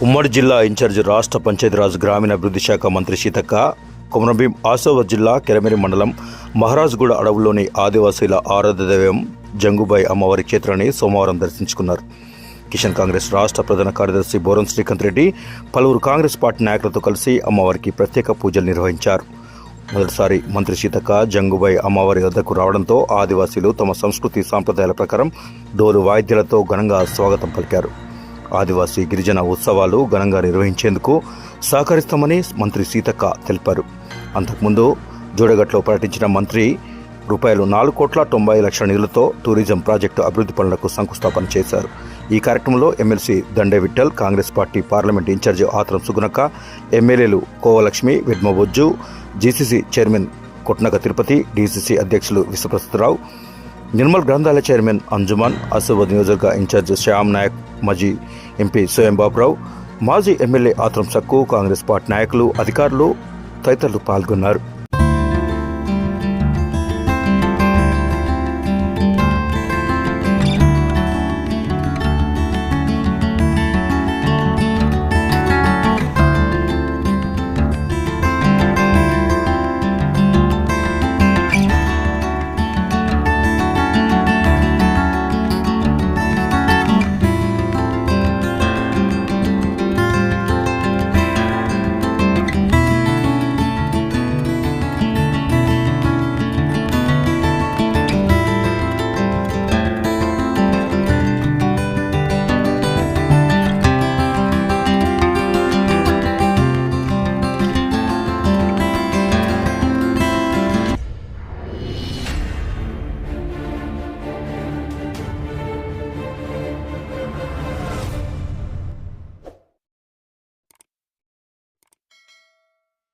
ఉమ్మడి జిల్లా ఇన్ఛార్జి రాష్ట్ర పంచాయతీరాజ్ గ్రామీణాభివృద్ధి శాఖ మంత్రి సీతక్క కొమరంభీం ఆసిఫాబాద్ జిల్లా కెరమెరి మండలం మహారాజ్గూడ అడవుల్లోని ఆదివాసీల ఆరాధ్య దైవం జంగుబాయి అమ్మవారి క్షేత్రాన్ని సోమవారం దర్శించుకున్నారు. కిషన్ కాంగ్రెస్ రాష్ట్ర ప్రధాన కార్యదర్శి బోరం శ్రీకాంత్ రెడ్డి పలువురు కాంగ్రెస్ పార్టీ నాయకులతో కలిసి అమ్మవారికి ప్రత్యేక పూజలు నిర్వహించారు. మొదటిసారి మంత్రి సీతక్క జంగుబాయి అమ్మవారి వద్దకు రావడంతో ఆదివాసీలు తమ సంస్కృతి సాంప్రదాయాల ప్రకారం డోలు వాయిద్యాలతో ఘనంగా స్వాగతం పలికారు. ఆదివాసీ గిరిజన ఉత్సవాలు ఘనంగా నిర్వహించేందుకు సహకరిస్తామని మంత్రి సీతక్క తెలిపారు. అంతకుముందు జోడగట్లో పర్యటించిన మంత్రి ₹4,90,00,000 నిధులతో టూరిజం ప్రాజెక్టు అభివృద్ధి పనులకు శంకుస్థాపన చేశారు. ఈ కార్యక్రమంలో MLC Dande Vithal, Congress party parliament in charge Athram Sugunakka, ఎమ్మెల్యేలు Kovalakshmi, Vedmabojju, GCC chairman Kotnaka Tirupati, DCC అధ్యక్షులు విశ్వప్రసాదరావు, నిర్మల్ గ్రంథాలయ చైర్మన్ అంజుమాన్, ఆసిఫాబాద్ నియోజకవర్గ ఇన్ఛార్జ్ శ్యామ్ నాయక్, మాజీ ఎంపీ సోయం బాబురావు, మాజీ ఎమ్మెల్యే ఆత్రం సక్కు, కాంగ్రెస్ పార్టీ నాయకులు, అధికారులు తదితరులు పాల్గొన్నారు.